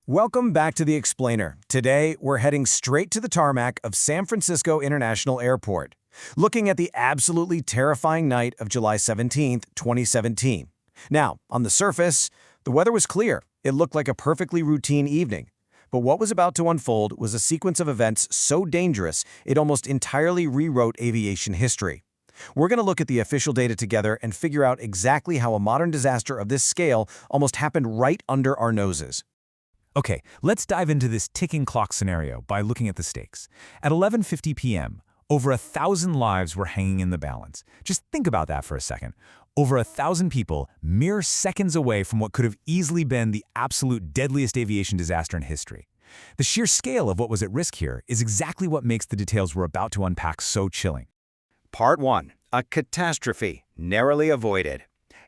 Welcome back to The Explainer. Today, we're heading straight to the tarmac of San Francisco International Airport, looking at the absolutely terrifying night of July 17, 2017. Now, on the surface, the weather was clear. It looked like a perfectly routine evening. But what was about to unfold was a sequence of events so dangerous it almost entirely rewrote aviation history. We're going to look at the official data together and figure out exactly how a modern disaster of this scale almost happened right under our noses. Okay, let's dive into this ticking clock scenario by looking at the stakes. At 11:50 p.m., over 1,000 lives were hanging in the balance. Just think about that for a second. Over 1,000 people, mere seconds away from what could have easily been the absolute deadliest aviation disaster in history. The sheer scale of what was at risk here is exactly what makes the details we're about to unpack so chilling. Part 1. A catastrophe narrowly avoided.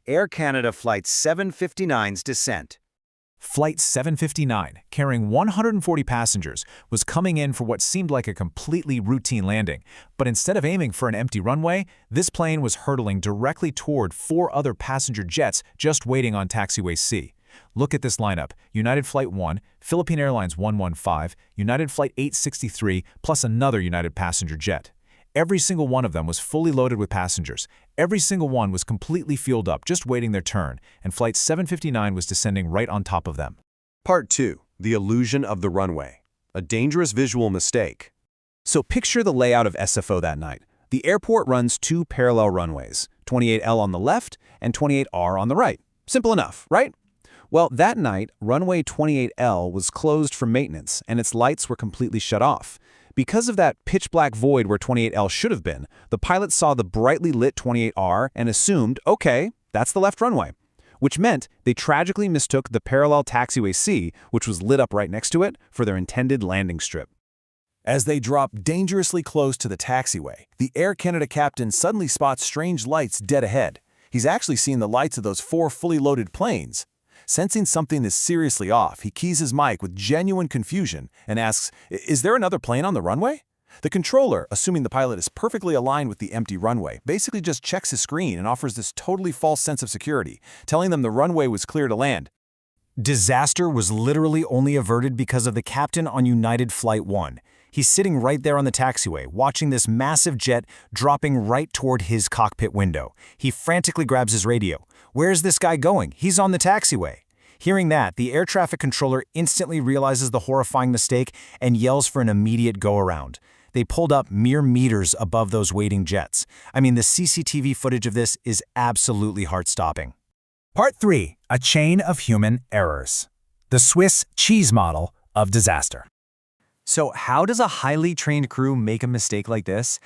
Air Canada Flight 759's descent. Flight 759, carrying 140 passengers, was coming in for what seemed like a completely routine landing. But instead of aiming for an empty runway, this plane was hurtling directly toward 4 other passenger jets just waiting on taxiway C. Look at this lineup: United Flight 1, Philippine Airlines 115, United Flight 863, plus another United passenger jet. Every single one of them was fully loaded with passengers. Every single one was completely fueled up, just waiting their turn, and Flight 759 was descending right on top of them. Part 2. The illusion of the runway. A dangerous visual mistake. So picture the layout of SFO that night. The airport runs 2 parallel runways, 28L on the left and 28R on the right. Simple enough, right? Well, that night, runway 28L was closed for maintenance, and its lights were completely shut off. Because of that pitch-black void where 28L should have been, the pilot saw the brightly lit 28R and assumed, okay, that's the left runway. Which meant they tragically mistook the parallel taxiway C, which was lit up right next to it, for their intended landing strip. As they drop dangerously close to the taxiway, the Air Canada captain suddenly spots strange lights dead ahead. He's actually seen the lights of those 4 fully loaded planes. Sensing something is seriously off, he keys his mic with genuine confusion and asks, "Is there another plane on the runway?" The controller, assuming the pilot is perfectly aligned with the empty runway, basically just checks his screen and offers this totally false sense of security, telling them the runway was clear to land. Disaster was literally only averted because of the captain on United Flight 1. He's sitting right there on the taxiway, watching this massive jet dropping right toward his cockpit window. He frantically grabs his radio. Where's this guy going? He's on the taxiway. Hearing that, the air traffic controller instantly realizes the horrifying mistake and yells for an immediate go-around. They pulled up mere meters above those waiting jets. I mean, the CCTV footage of this is absolutely heart-stopping. Part 3. A chain of human errors. The Swiss cheese model of disaster. So how does a highly trained crew make a mistake like this?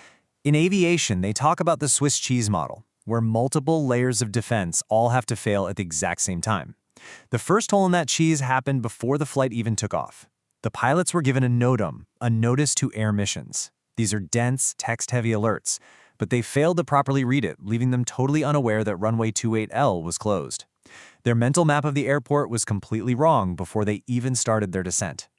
In aviation, they talk about the Swiss cheese model, where multiple layers of defense all have to fail at the exact same time. The first hole in that cheese happened before the flight even took off. The pilots were given a NOTAM, a Notice to Air Missions. These are dense, text-heavy alerts, but they failed to properly read it, leaving them totally unaware that runway 28L was closed. Their mental map of the airport was completely wrong before they even started their descent.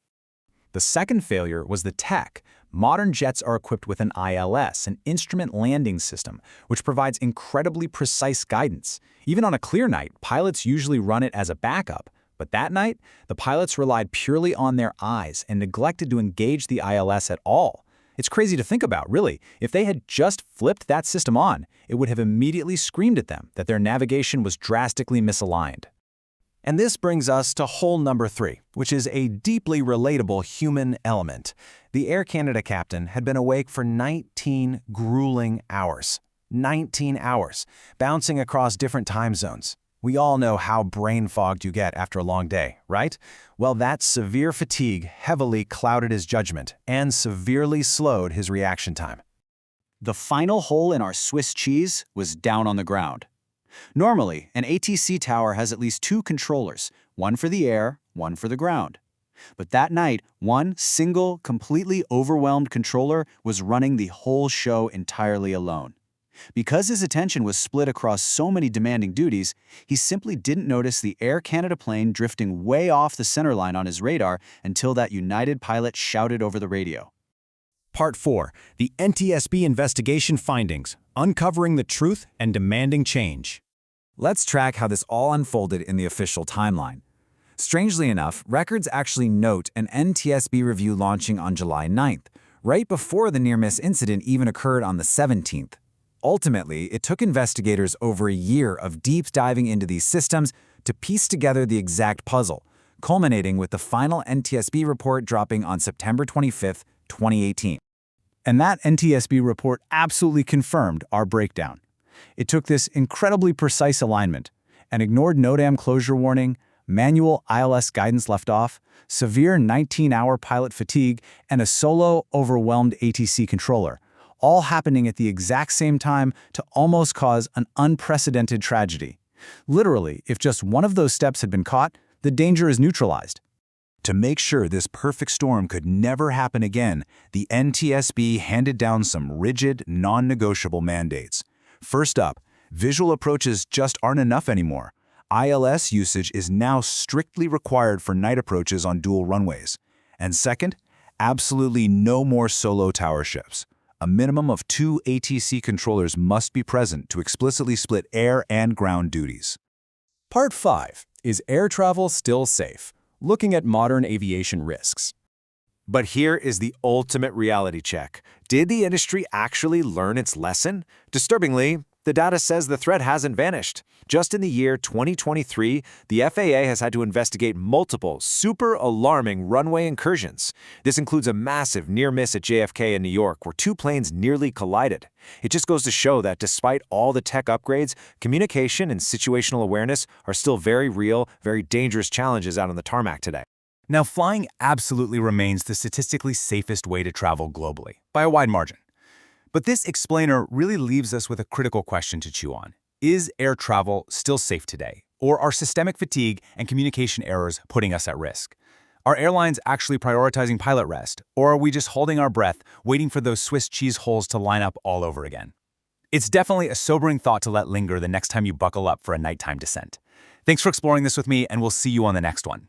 The second failure was the tech. Modern jets are equipped with an ILS, an instrument landing system, which provides incredibly precise guidance. Even on a clear night, pilots usually run it as a backup. But that night, the pilots relied purely on their eyes and neglected to engage the ILS at all. It's crazy to think about, really. If they had just flipped that system on, it would have immediately screamed at them that their navigation was drastically misaligned. And this brings us to hole number 3, which is a deeply relatable human element. The Air Canada captain had been awake for 19 grueling hours. 19 hours, bouncing across different time zones. We all know how brain-fogged you get after a long day, right? Well, that severe fatigue heavily clouded his judgment and severely slowed his reaction time. The final hole in our Swiss cheese was down on the ground. Normally, an ATC tower has at least 2 controllers, one for the air, one for the ground. But that night, one single, completely overwhelmed controller was running the whole show entirely alone. Because his attention was split across so many demanding duties, he simply didn't notice the Air Canada plane drifting way off the center line on his radar until that United pilot shouted over the radio. Part 4. The NTSB investigation findings, uncovering the truth and demanding change. Let's track how this all unfolded in the official timeline. Strangely enough, records actually note an NTSB review launching on July 9th, right before the near-miss incident even occurred on the 17th. Ultimately, it took investigators over a year of deep diving into these systems to piece together the exact puzzle, culminating with the final NTSB report dropping on September 25, 2018. And that NTSB report absolutely confirmed our breakdown. It took this incredibly precise alignment and ignored NOTAM closure warning, manual ILS guidance left off, severe 19-hour pilot fatigue, and a solo, overwhelmed ATC controller, all happening at the exact same time to almost cause an unprecedented tragedy. Literally, if just one of those steps had been caught, the danger is neutralized. To make sure this perfect storm could never happen again, the NTSB handed down some rigid, non-negotiable mandates. First up, visual approaches just aren't enough anymore. ILS usage is now strictly required for night approaches on dual runways. And second, absolutely no more solo tower ships. A minimum of 2 ATC controllers must be present to explicitly split air and ground duties. Part 5. Is air travel still safe? Looking at modern aviation risks. But here is the ultimate reality check. Did the industry actually learn its lesson? Disturbingly, the data says the threat hasn't vanished. Just in the year 2023, the FAA has had to investigate multiple super alarming runway incursions. This includes a massive near miss at JFK in New York where 2 planes nearly collided. It just goes to show that despite all the tech upgrades, communication and situational awareness are still very real, very dangerous challenges out on the tarmac today. Now, flying absolutely remains the statistically safest way to travel globally, by a wide margin. But this explainer really leaves us with a critical question to chew on. Is air travel still safe today? Or are systemic fatigue and communication errors putting us at risk? Are airlines actually prioritizing pilot rest? Or are we just holding our breath, waiting for those Swiss cheese holes to line up all over again? It's definitely a sobering thought to let linger the next time you buckle up for a nighttime descent. Thanks for exploring this with me, and we'll see you on the next one.